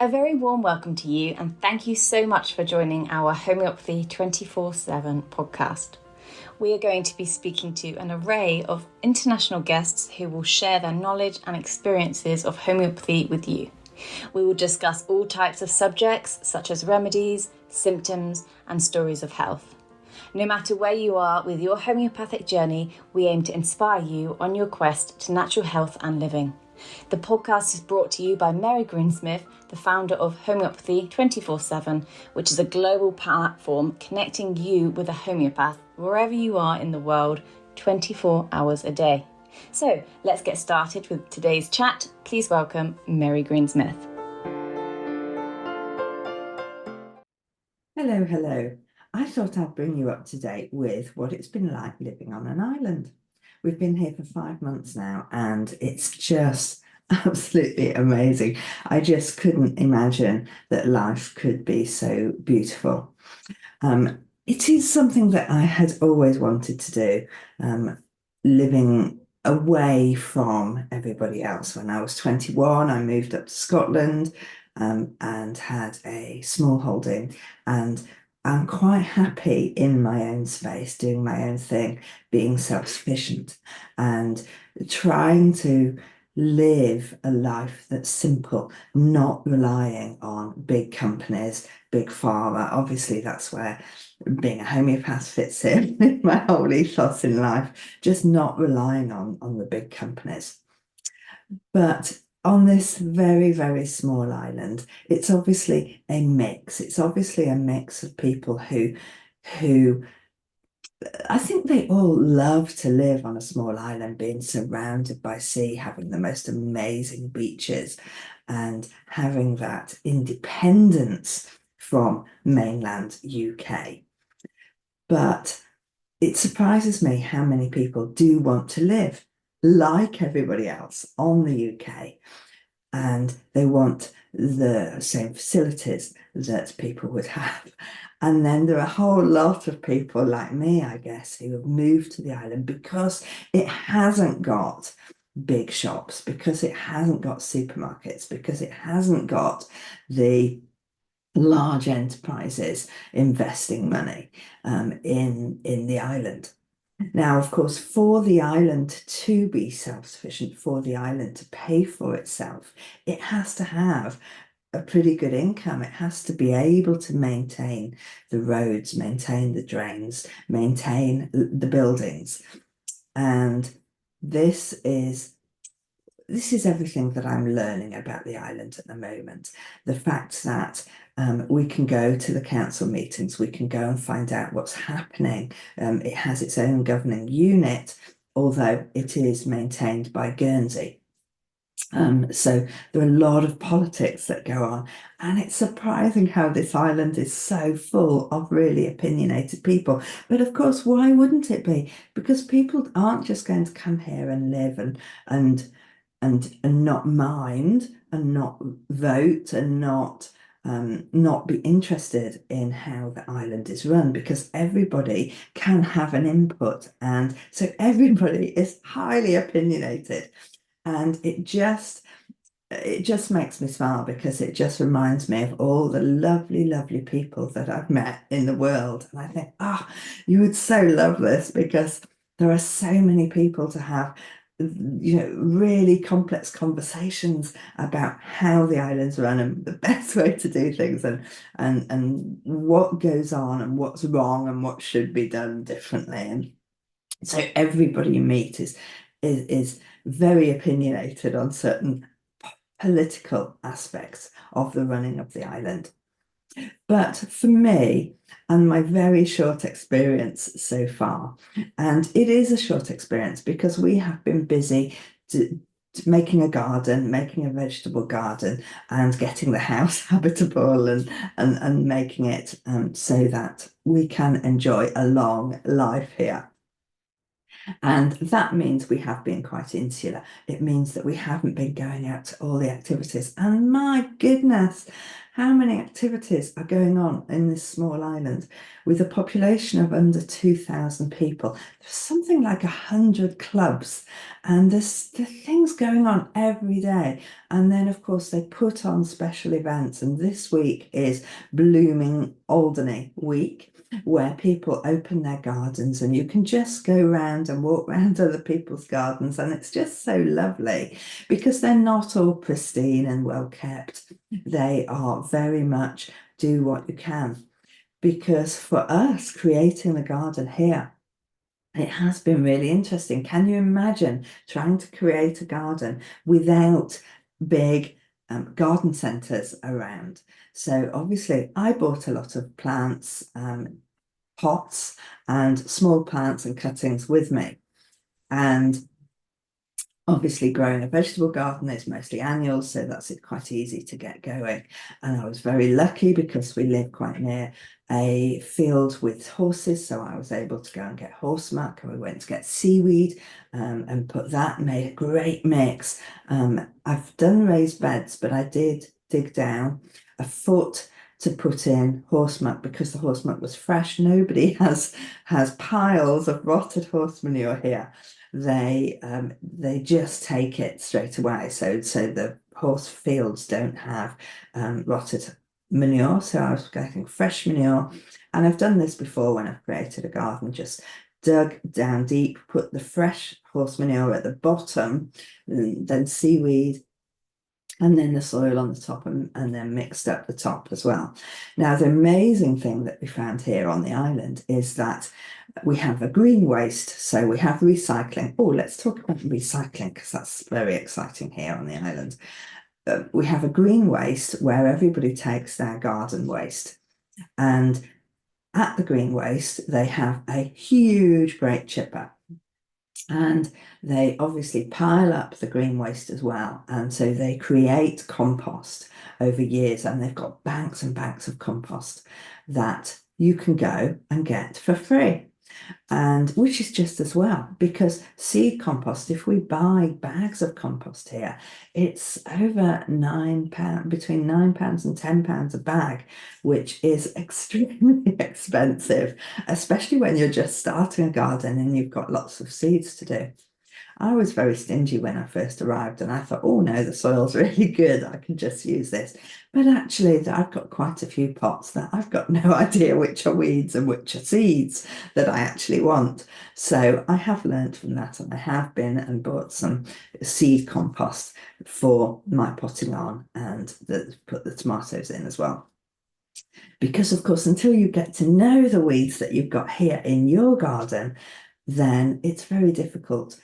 A very warm welcome to you, and thank you so much for joining our Homeopathy 24/7 podcast. We are going to be speaking to an array of international guests who will share their knowledge and experiences of homeopathy with you. We will discuss all types of subjects such as remedies, symptoms, and stories of health. No matter where you are with your homeopathic journey, we aim to inspire you on your quest to natural health and living. The podcast is brought to you by Mary Greensmith, the founder of Homeopathy 24/7, which is a global platform connecting you with a homeopath wherever you are in the world, 24 hours a day. So let's get started with today's chat. Please welcome Mary Greensmith. Hello, hello. I thought I'd bring you up to date with what it's been like living on an island. We've been here for 5 months now, and it's just absolutely amazing. I just couldn't imagine that life could be so beautiful. It is something that I had always wanted to do, living away from everybody else. When I was 21, I moved up to Scotland, and had a small holding, and I'm quite happy in my own space, doing my own thing, being self-sufficient, and trying to live a life that's simple, not relying on big companies, big pharma. Obviously, that's where being a homeopath fits in, my whole ethos in life, just not relying on the big companies. But on this very, very small island, it's obviously a mix. It's obviously a mix of people who I think they all love to live on a small island, being surrounded by sea, having the most amazing beaches, and having that independence from mainland UK. But it surprises me how many people do want to live like everybody else on the UK, and they want the same facilities that people would have. And then there are a whole lot of people like me, I guess, who have moved to the island because it hasn't got big shops, because it hasn't got supermarkets, because it hasn't got the large enterprises investing money in the island. Now, of course, for the island to be self-sufficient, for the island to pay for itself, it has to have a pretty good income. It has to be able to maintain the roads, maintain the drains, maintain the buildings. And this is everything that I'm learning about the island at the moment. The fact that we can go to the council meetings, we can go and find out what's happening. It has its own governing unit, although it is maintained by Guernsey. So there are a lot of politics that go on, and it's surprising how this island is so full of really opinionated people. But of course, why wouldn't it be? Because people aren't just going to come here and live and not mind and not vote and not be interested in how the island is run, because everybody can have an input, and so everybody is highly opinionated. And it just makes me smile, because it just reminds me of all the lovely, lovely people that I've met in the world. And I think, you would so love this, because there are so many people to have, really complex conversations about how the islands run and the best way to do things, and what goes on and what's wrong and what should be done differently. And so everybody you meet is very opinionated on certain political aspects of the running of the island. But for me, and my very short experience so far, and it is a short experience because we have been busy making a garden, making a vegetable garden, and getting the house habitable, and making it so that we can enjoy a long life here. And that means we have been quite insular. It means that we haven't been going out to all the activities. And my goodness, how many activities are going on in this small island with a population of under 2,000 people? There's something like 100 clubs, and there's things going on every day. And then, of course, they put on special events. And this week is Blooming Alderney Week, where people open their gardens and you can just go around and walk around other people's gardens, and it's just so lovely because they're not all pristine and well kept. They are very much do what you can, because for us creating the garden here, it has been really interesting. Can you imagine trying to create a garden without big garden centres around? So obviously I bought a lot of plants, pots and small plants and cuttings with me. And obviously growing a vegetable garden is mostly annuals, so that's quite easy to get going. And I was very lucky because we live quite near a field with horses, so I was able to go and get horse muck, and we went to get seaweed and put that, made a great mix. I've done raised beds, but I did dig down a foot to put in horse muck because the horse muck was fresh. Nobody has piles of rotted horse manure here. They just take it straight away. So the horse fields don't have rotted manure. So I was getting fresh manure. And I've done this before when I've created a garden, just dug down deep, put the fresh horse manure at the bottom, then seaweed, and then the soil on the top, and then mixed up the top as well. Now, the amazing thing that we found here on the island is that we have a green waste, so we have recycling. Oh, let's talk about recycling because that's very exciting here on the island. We have a green waste where everybody takes their garden waste, and at the green waste, they have a huge, great chipper. And they obviously pile up the green waste as well. And so they create compost over years, and they've got banks and banks of compost that you can go and get for free. And which is just as well, because seed compost, if we buy bags of compost here, it's over £9, between £9 and £10 a bag, which is extremely expensive, especially when you're just starting a garden and you've got lots of seeds to do. I was very stingy when I first arrived, and I thought, oh no, the soil's really good, I can just use this. But actually, I've got quite a few pots that I've got no idea which are weeds and which are seeds that I actually want. So I have learned from that, and I have been and bought some seed compost for my potting on, and put the tomatoes in as well. Because, of course, until you get to know the weeds that you've got here in your garden, then it's very difficult.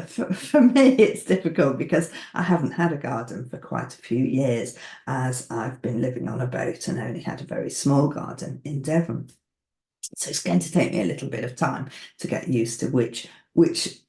For me, it's difficult because I haven't had a garden for quite a few years, as I've been living on a boat and only had a very small garden in Devon. So it's going to take me a little bit of time to get used to which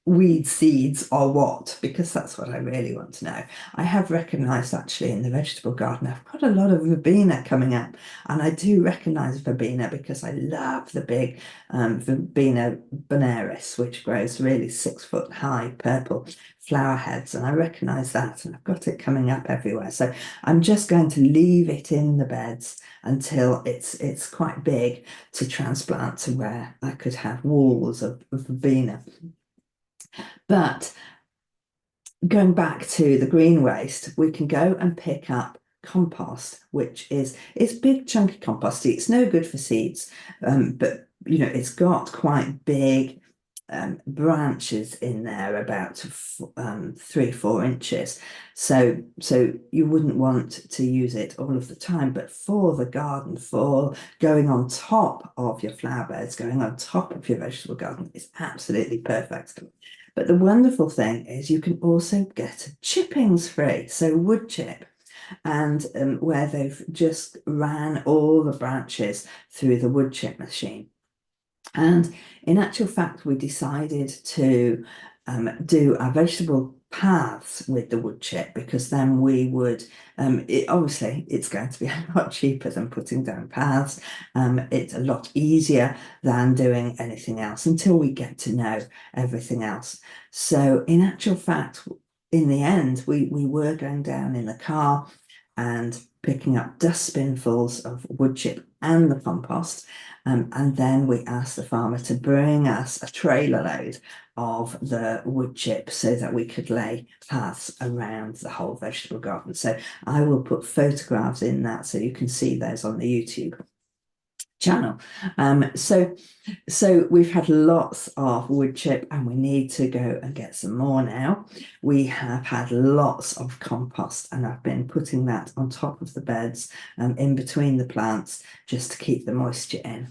weed seeds are what, because that's what I really want to know. I have recognised actually in the vegetable garden, I've got a lot of verbena coming up, and I do recognise verbena because I love the big verbena bonaris, which grows really 6 foot high purple flower heads, and I recognise that, and I've got it coming up everywhere. So I'm just going to leave it in the beds until it's quite big to transplant to where I could have walls of verbena. But going back to the green waste, we can go and pick up compost, which is it's big chunky compost. It's no good for seeds, but you know it's got quite big branches in there, about 3-4 inches. So you wouldn't want to use it all of the time, but for the garden, for going on top of your flower beds, going on top of your vegetable garden, is absolutely perfect. But the wonderful thing is you can also get chippings free, so wood chip, and where they've just ran all the branches through the wood chip machine. And in actual fact, we decided to do our vegetable paths with the wood chip, because then we would obviously it's going to be a lot cheaper than putting down paths. It's a lot easier than doing anything else until we get to know everything else. So in actual fact, in the end, we were going down in the car and picking up dustbinfuls of wood chip and the compost. And then we asked the farmer to bring us a trailer load of the wood chip so that we could lay paths around the whole vegetable garden. So I will put photographs in that so you can see those on the YouTube channel. So we've had lots of wood chip and we need to go and get some more now. We have had lots of compost and I've been putting that on top of the beds in between the plants just to keep the moisture in.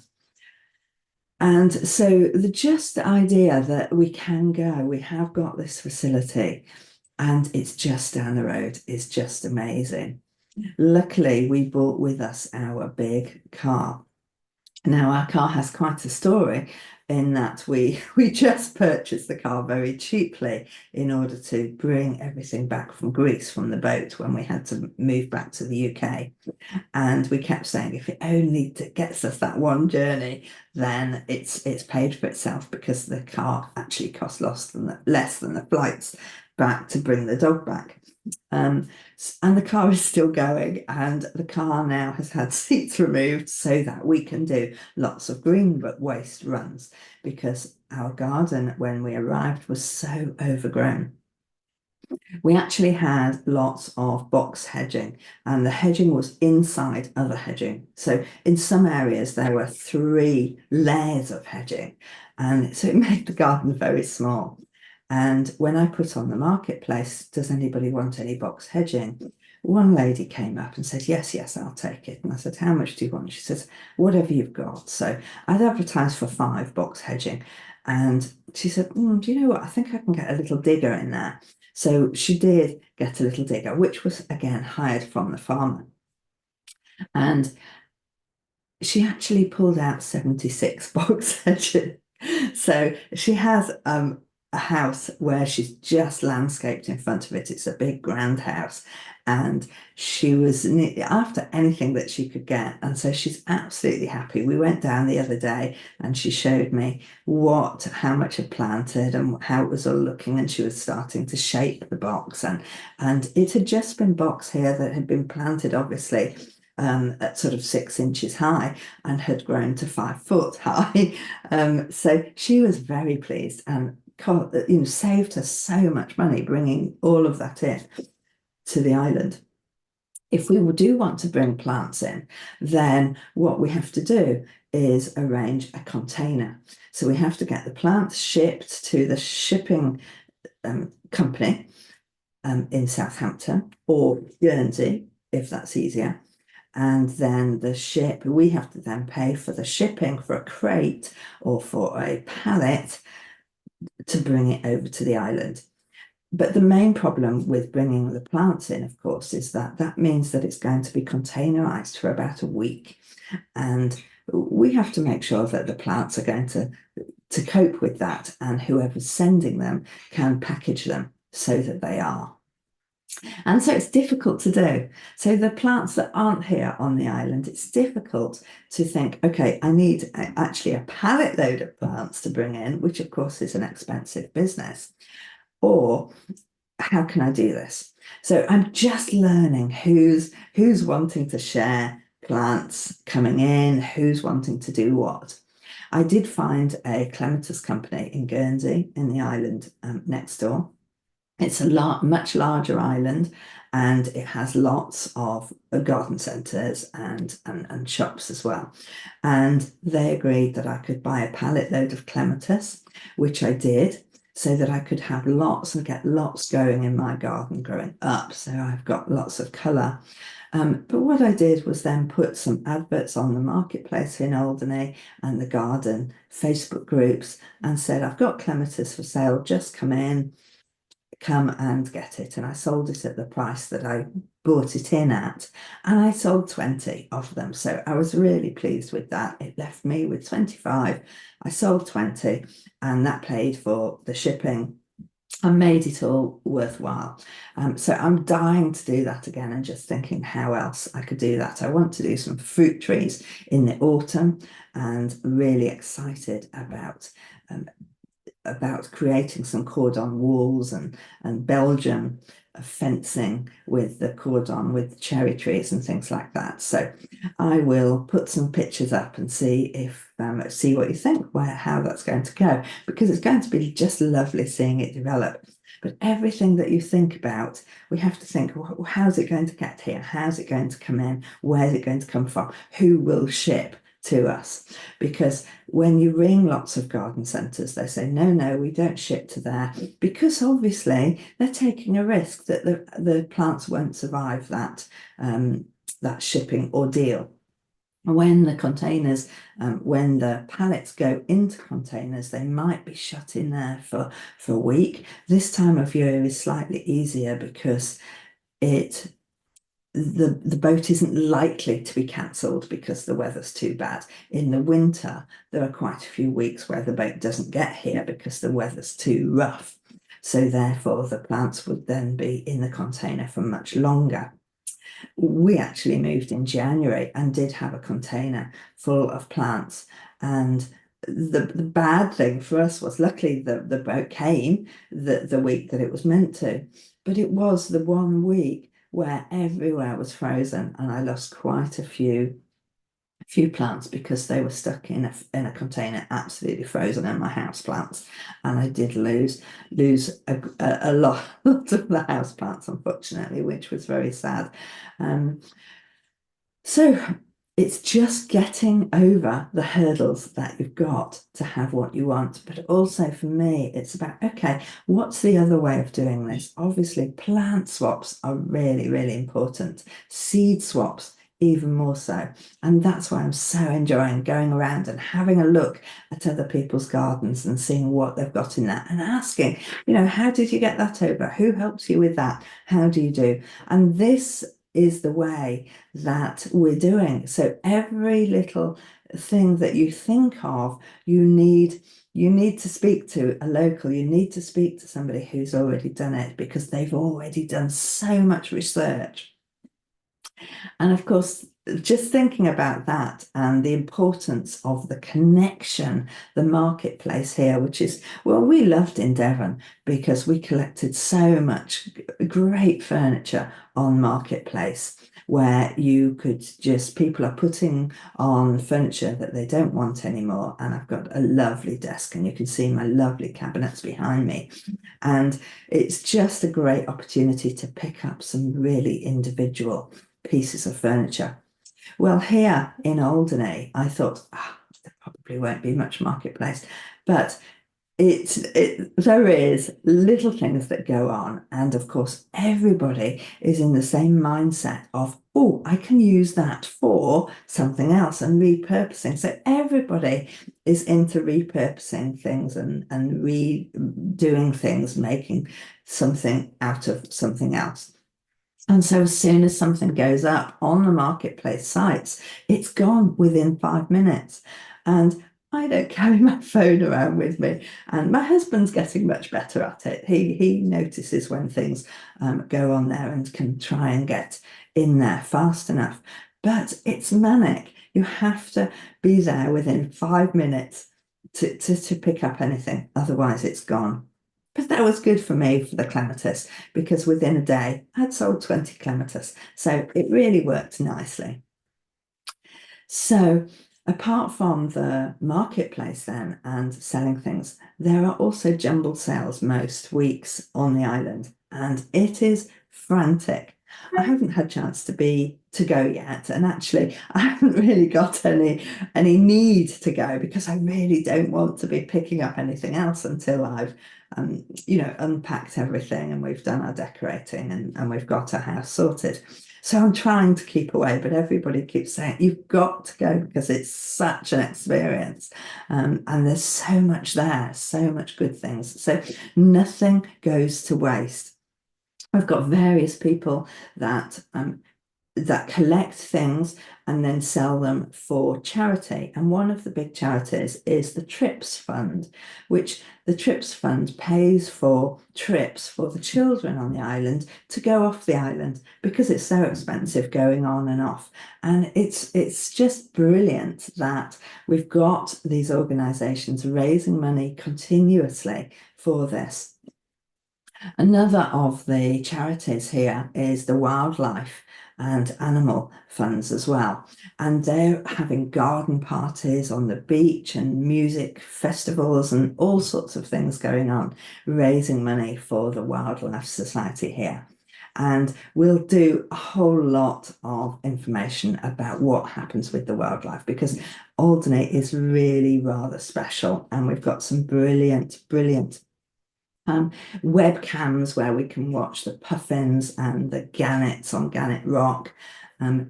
And so the idea that we can go, we have got this facility and it's just down the road is just amazing. Luckily, we brought with us our big car. Now, our car has quite a story in that we just purchased the car very cheaply in order to bring everything back from Greece from the boat when we had to move back to the UK. And we kept saying, if it only gets us that one journey, then it's paid for itself, because the car actually costs less than the flights back to bring the dog back. And the car is still going, and the car now has had seats removed so that we can do lots of green waste runs, because our garden when we arrived was so overgrown. We actually had lots of box hedging, and the hedging was inside other hedging. So in some areas there were 3 layers of hedging, and so it made the garden very small. And when I put on the marketplace, does anybody want any box hedging? One lady came up and said, yes, I'll take it. And I said, how much do you want? She says, whatever you've got. So I'd advertised for 5 box hedging. And she said, do you know what? I think I can get a little digger in there. So she did get a little digger, which was again hired from the farmer. And she actually pulled out 76 box hedging. So she has a house where she's just landscaped in front of it. It's a big grand house, and she was after anything that she could get, and so she's absolutely happy. We went down the other day and she showed me how much had planted and how it was all looking, and she was starting to shape the box, and it had just been box here that had been planted obviously at sort of 6 inches high and had grown to 5 foot high. So she was very pleased, and saved her so much money bringing all of that in to the island. If we do want to bring plants in, then what we have to do is arrange a container. So we have to get the plants shipped to the shipping company in Southampton or Guernsey, if that's easier. And then we have to then pay for the shipping for a crate or for a pallet to bring it over to the island. But the main problem with bringing the plants in, of course, is that means that it's going to be containerized for about a week. And we have to make sure that the plants are going to cope with that, and whoever's sending them can package them so that they are. And so it's difficult to do. So the plants that aren't here on the island, it's difficult to think, okay, I need actually a pallet load of plants to bring in, which of course is an expensive business. Or how can I do this? So I'm just learning who's wanting to share plants coming in, who's wanting to do what. I did find a clematis company in Guernsey in the island next door. It's a much larger island, and it has lots of garden centres and shops as well. And they agreed that I could buy a pallet load of clematis, which I did, so that I could have lots and get lots going in my garden growing up. So I've got lots of colour. But what I did was then put some adverts on the marketplace in Alderney and the garden Facebook groups and said, I've got clematis for sale, just come and get it. And I sold it at the price that I bought it in at, and I sold 20 of them. So I was really pleased with that. It left me with 25. I sold 20, and that paid for the shipping I made it all worthwhile. So I'm dying to do that again and just thinking how else I could do that. I want to do some fruit trees in the autumn and really excited um, about creating some cordon walls and Belgian fencing with the cordon with cherry trees and things like that. So I will put some pictures up and see what you think, how that's going to go, because it's going to be just lovely seeing it develop. But everything that you think about, we have to think, well, how's it going to get here? How's it going to come in? Where's it going to come from? Who will ship to us? Because when you ring lots of garden centres, they say, no, we don't ship to there, because obviously they're taking a risk that the plants won't survive that shipping ordeal. When the containers, when the pallets go into containers, they might be shut in there for a week. This time of year is slightly easier because the boat isn't likely to be cancelled because the weather's too bad. In the winter, there are quite a few weeks where the boat doesn't get here because the weather's too rough. So therefore, the plants would then be in the container for much longer. We actually moved in January and did have a container full of plants. And the bad thing for us was, luckily the boat came the week that it was meant to, but it was the 1 week where everywhere was frozen and I lost quite a few plants because they were stuck in a container absolutely frozen, in my house plants, and I did lose a lot of the house plants, unfortunately, which was very sad. So it's just getting over the hurdles that you've got to have what you want. But also for me, it's about, okay, what's the other way of doing this? Obviously, plant swaps are really, really important. Seed swaps, even more so. And that's why I'm so enjoying going around and having a look at other people's gardens and seeing what they've got in there and asking, how did you get that over? Who helps you with that? How do you do? And this is the way that we're doing. So every little thing that you think of, you need to speak to a local, you need to speak to somebody who's already done it, because they've already done so much research. And of course, just thinking about that and the importance of the connection, the marketplace here, which is, well, we loved in Devon because we collected so much great furniture on marketplace, where you could people are putting on furniture that they don't want anymore. And I've got a lovely desk and you can see my lovely cabinets behind me. And it's just a great opportunity to pick up some really individual pieces of furniture. Well, here in Alderney, I thought, there probably won't be much marketplace, but there is little things that go on, and of course everybody is in the same mindset of, oh, I can use that for something else, and repurposing. So everybody is into repurposing things and redoing things, making something out of something else. And so as soon as something goes up on the marketplace sites, it's gone within 5 minutes. And I don't carry my phone around with me. And my husband's getting much better at it. He notices when things go on there and can try and get in there fast enough. But it's manic. You have to be there within 5 minutes to pick up anything. Otherwise, it's gone. But that was good for me for the clematis, because within a day I'd sold 20 clematis. So it really worked nicely. So apart from the marketplace then and selling things, there are also jumble sales most weeks on the island, and it is frantic. I haven't had a chance to go yet, and actually I haven't really got any need to go, because I really don't want to be picking up anything else until I've unpacked everything and we've done our decorating and we've got our house sorted. So I'm trying to keep away, but everybody keeps saying, you've got to go because it's such an experience. And there's so much there, so much good things. So nothing goes to waste. I've got various people that that collect things and then sell them for charity. And one of the big charities is the Trips Fund, which the Trips Fund pays for trips for the children on the island to go off the island because it's so expensive going on and off. And it's just brilliant that we've got these organisations raising money continuously for this. Another of the charities here is the wildlife and animal funds as well. And they're having garden parties on the beach and music festivals and all sorts of things going on, raising money for the Wildlife Society here. And we'll do a whole lot of information about what happens with the wildlife because Alderney is really rather special. And we've got some brilliant webcams where we can watch the puffins and the gannets on Gannet Rock.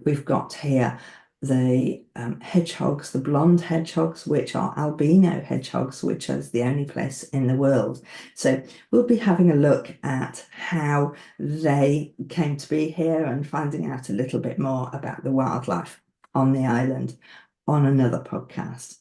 We've got here the hedgehogs, the blonde hedgehogs, which are albino hedgehogs, which is the only place in the world. So we'll be having a look at how they came to be here and finding out a little bit more about the wildlife on the island on another podcast.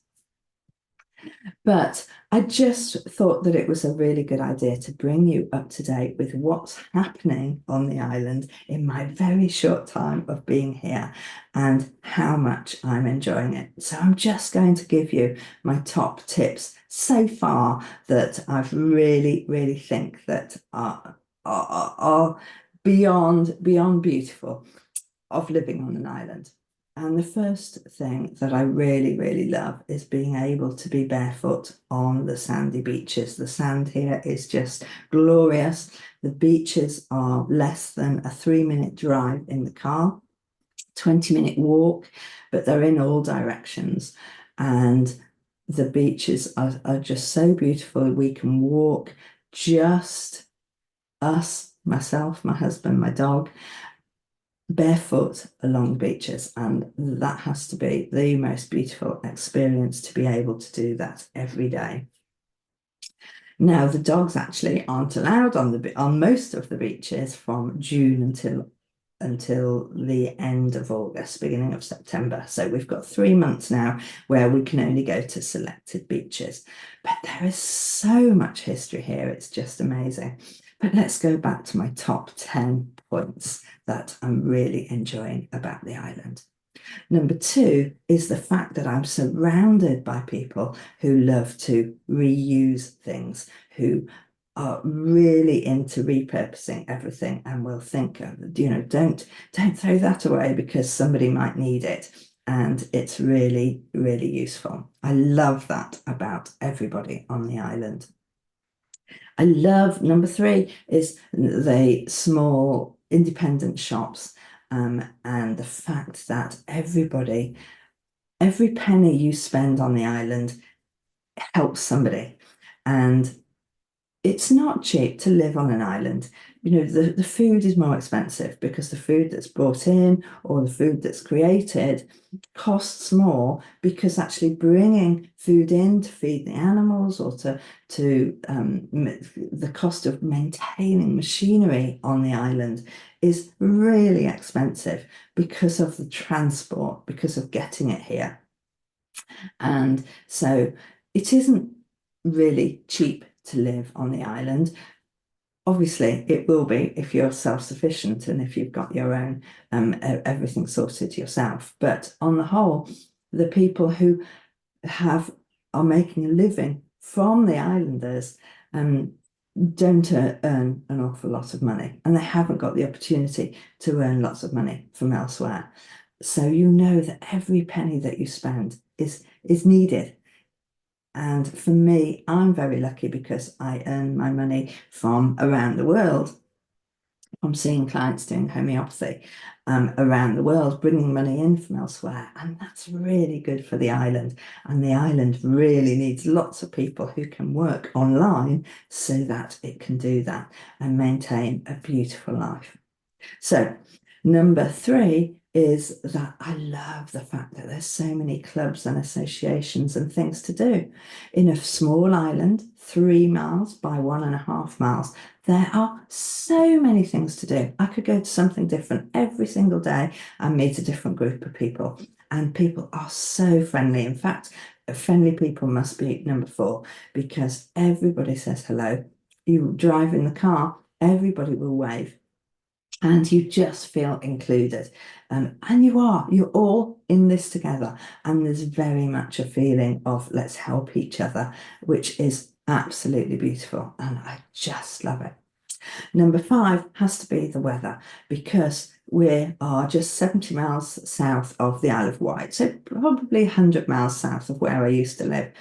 But I just thought that it was a really good idea to bring you up to date with what's happening on the island in my very short time of being here and how much I'm enjoying it. So I'm just going to give you my top tips so far that I've really think that are beyond beautiful of living on an island. And the first thing that I really love is being able to be barefoot on the sandy beaches. The sand here is just glorious. The beaches are less than a 3-minute drive in the car, 20-minute walk, but they're in all directions. And the beaches are just so beautiful. We can walk, just us, myself, my husband, my dog, barefoot along beaches, and that has to be the most beautiful experience to be able to do that every day. Now, the dogs actually aren't allowed on most of the beaches from June until the end of August, beginning of September. So we've got 3 months now where we can only go to selected beaches. But there is so much history here, it's just amazing. But let's go back to my top 10 points that I'm really enjoying about the island. Number 2 is the fact that I'm surrounded by people who love to reuse things, who are really into repurposing everything and will think, don't throw that away because somebody might need it. And it's really useful. I love that about everybody on the island. I love number 3 is the small independent shops, and the fact that every penny you spend on the island helps somebody. And it's not cheap to live on an island. The food is more expensive because the food that's brought in or the food that's created costs more, because actually bringing food in to feed the animals or to the cost of maintaining machinery on the island is really expensive because of the transport, because of getting it here. And so it isn't really cheap to live on the island. Obviously, it will be if you're self-sufficient and if you've got your own everything sorted yourself. But on the whole, the people who are making a living from the islanders don't earn an awful lot of money, and they haven't got the opportunity to earn lots of money from elsewhere. So you know that every penny that you spend is needed. And for me, I'm very lucky because I earn my money from around the world. I'm seeing clients doing homeopathy around the world, bringing money in from elsewhere. And that's really good for the island. And the island really needs lots of people who can work online so that it can do that and maintain a beautiful life. So number 3 is that I love the fact that there's so many clubs and associations and things to do. In a small island, 3 miles by 1.5 miles, there are so many things to do. I could go to something different every single day and meet a different group of people. And people are so friendly. In fact, friendly people must be number 4 because everybody says hello. You drive in the car, everybody will wave and you just feel included. And you're all in this together. And there's very much a feeling of let's help each other, which is absolutely beautiful. And I just love it. Number 5 has to be the weather because we are just 70 miles south of the Isle of Wight, so probably 100 miles south of where I used to live,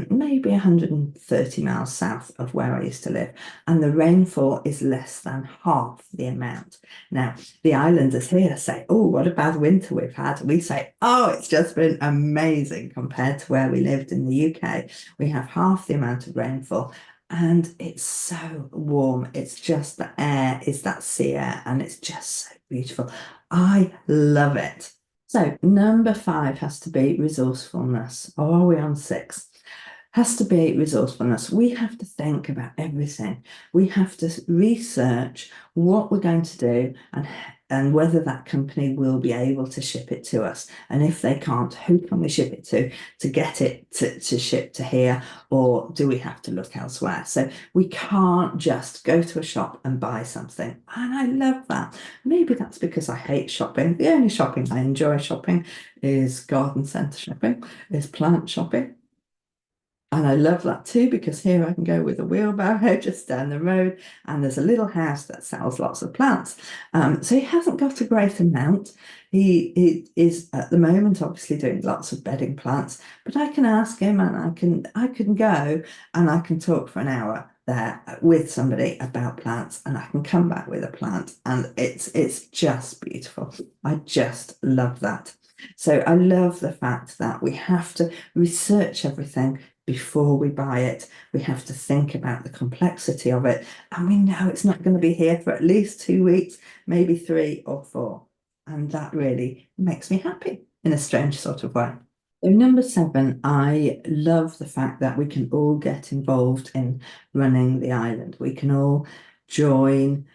maybe 130 miles south of where I used to live, and the rainfall is less than half the amount. Now, the islanders here say, oh, what a bad winter we've had. We say, oh, it's just been amazing compared to where we lived in the UK. We have half the amount of rainfall. And it's so warm. It's just the air is that sea air, and it's just so beautiful. I love it. So number 5 has to be resourcefulness. Or are we on 6? Has to be resourcefulness. We have to think about everything. We have to research what we're going to do and whether that company will be able to ship it to us. And if they can't, who can we ship it to get it to ship to here, or do we have to look elsewhere? So we can't just go to a shop and buy something. And I love that. Maybe that's because I hate shopping. The only shopping I enjoy shopping is garden centre shopping, is plant shopping. And I love that too, because here I can go with a wheelbarrow just down the road, and there's a little house that sells lots of plants. So he hasn't got a great amount. He is at the moment obviously doing lots of bedding plants, but I can ask him, and I can go and I can talk for an hour there with somebody about plants, and I can come back with a plant, and it's just beautiful. I just love that. So I love the fact that we have to research everything before we buy it. We have to think about the complexity of it, and we know it's not going to be here for at least 2 weeks, maybe 3 or 4. And that really makes me happy in a strange sort of way. So number 7, I love the fact that we can all get involved in running the island. We can all join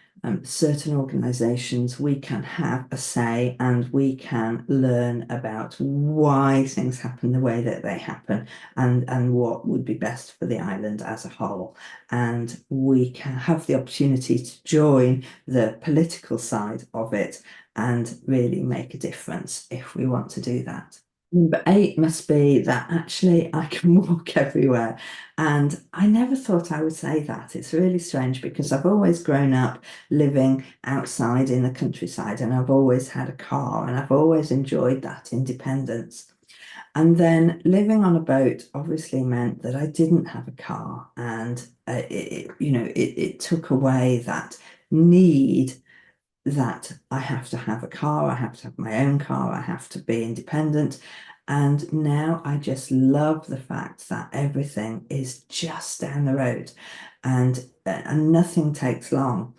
certain organisations, we can have a say, and we can learn about why things happen the way that they happen, and what would be best for the island as a whole. And we can have the opportunity to join the political side of it and really make a difference if we want to do that. Number 8 must be that actually I can walk everywhere. And I never thought I would say that. It's really strange because I've always grown up living outside in the countryside, and I've always had a car, and I've always enjoyed that independence. And then living on a boat obviously meant that I didn't have a car, and it took away that need that I have to have a car, I have to have my own car, I have to be independent. And now I just love the fact that everything is just down the road, and nothing takes long,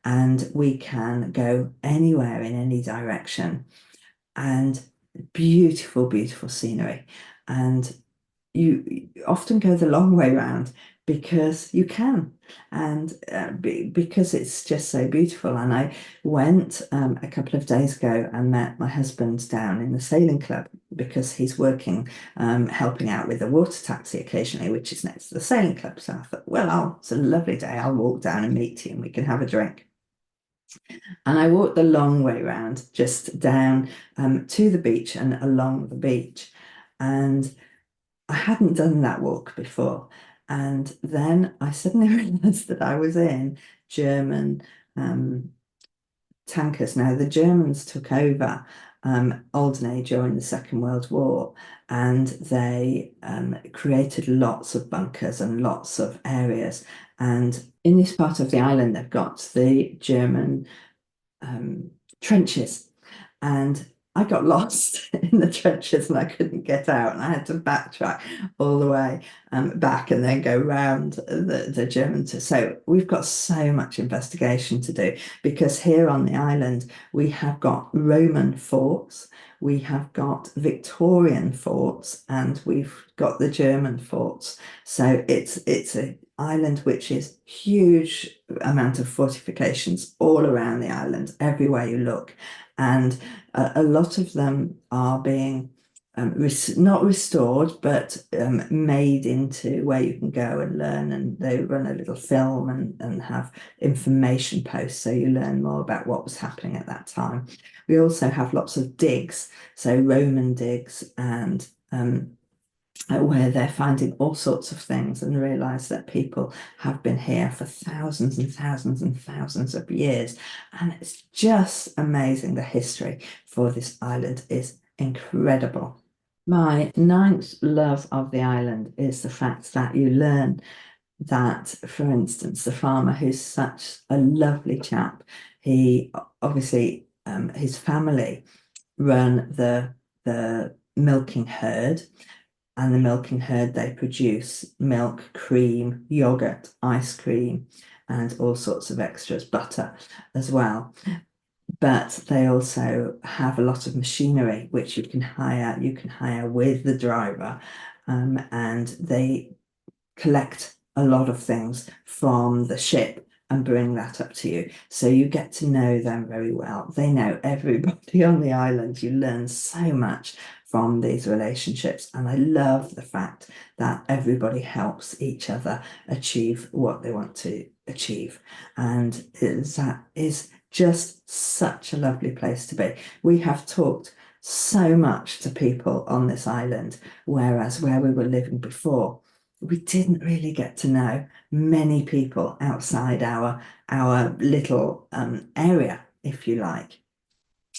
and we can go anywhere in any direction, and beautiful, beautiful scenery. And you often go the long way round because you can, and because it's just so beautiful. And I went a couple of days ago and met my husband down in the sailing club because he's working helping out with the water taxi occasionally, which is next to the sailing club. So I thought, well, it's a lovely day, I'll walk down and meet you and we can have a drink. And I walked the long way round, just down to the beach and along the beach. And I hadn't done that walk before. And then I suddenly realized that I was in German tankers. Now, the Germans took over Alderney during the Second World War, and they created lots of bunkers and lots of areas. And in this part of the island, they've got the German trenches. And I got lost in the trenches and I couldn't get out, and I had to backtrack all the way back and then go round the German. So we've got so much investigation to do, because here on the island we have got Roman forts, we have got Victorian forts, and we've got the German forts. So it's an island which is huge amount of fortifications all around the island, everywhere you look. And a lot of them are being not restored, but made into where you can go and learn. And they run a little film and have information posts, so you learn more about what was happening at that time. We also have lots of digs, so Roman digs, and where they're finding all sorts of things, and realize that people have been here for thousands and thousands and thousands of years. And it's just amazing. The history for this island is incredible. My ninth love of the island is the fact that you learn that, for instance, the farmer, who's such a lovely chap, he obviously, his family run the milking herd, and the milking herd, they produce milk, cream, yogurt, ice cream, and all sorts of extras, butter as well. But they also have a lot of machinery which you can hire. You can hire with the driver, and they collect a lot of things from the ship and bring that up to you. So you get to know them very well. They know everybody on the island. You learn so much from these relationships. And I love the fact that everybody helps each other achieve what they want to achieve. And that is just such a lovely place to be. We have talked so much to people on this island, whereas where we were living before, we didn't really get to know many people outside our little area, if you like.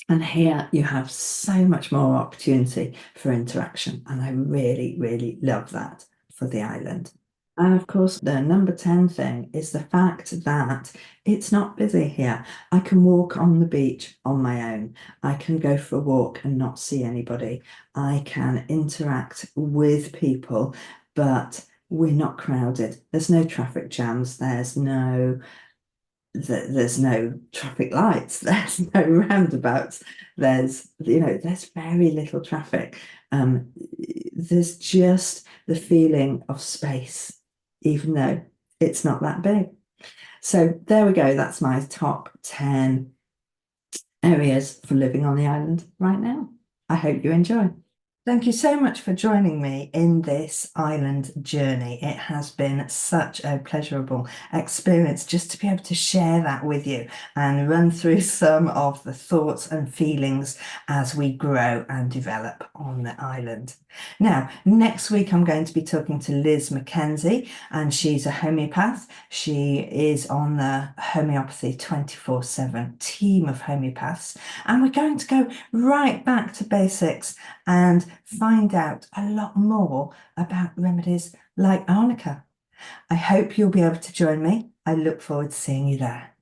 And here you have so much more opportunity for interaction, and I really, really love that for the island. And of course, the number 10 thing is the fact that it's not busy here. I can walk on the beach on my own. I can go for a walk and not see anybody. I can interact with people, but we're not crowded. There's no traffic jams. There's no traffic lights. There's no roundabouts. There's very little traffic. There's just the feeling of space, even though it's not that big. So there we go. That's my top 10 areas for living on the island right now. I hope you enjoy. Thank you so much for joining me in this island journey. It has been such a pleasurable experience just to be able to share that with you and run through some of the thoughts and feelings as we grow and develop on the island. Now, next week I'm going to be talking to Liz Mackenzie, and she's a homeopath. She is on the Homeopathy 24/7 team of homeopaths, and we're going to go right back to basics and find out a lot more about remedies like arnica. I hope you'll be able to join me. I look forward to seeing you there.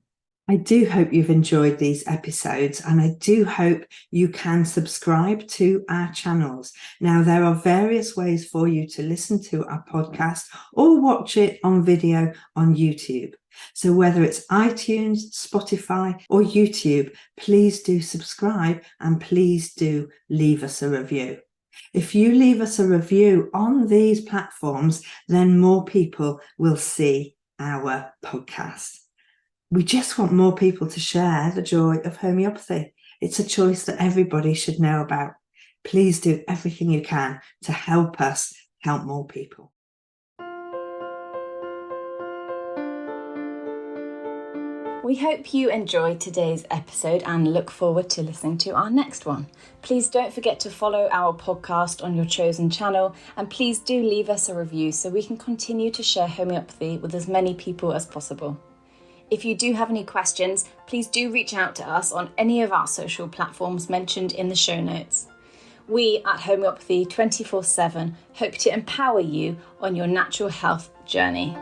I do hope you've enjoyed these episodes, and I do hope you can subscribe to our channels. Now, there are various ways for you to listen to our podcast or watch it on video on YouTube. So whether it's iTunes, Spotify, or YouTube, please do subscribe, and please do leave us a review. If you leave us a review on these platforms, then more people will see our podcast. We just want more people to share the joy of homeopathy. It's a choice that everybody should know about. Please do everything you can to help us help more people. We hope you enjoyed today's episode and look forward to listening to our next one. Please don't forget to follow our podcast on your chosen channel, and please do leave us a review so we can continue to share homeopathy with as many people as possible. If you do have any questions, please do reach out to us on any of our social platforms mentioned in the show notes. We at Homeopathy 24/7 hope to empower you on your natural health journey.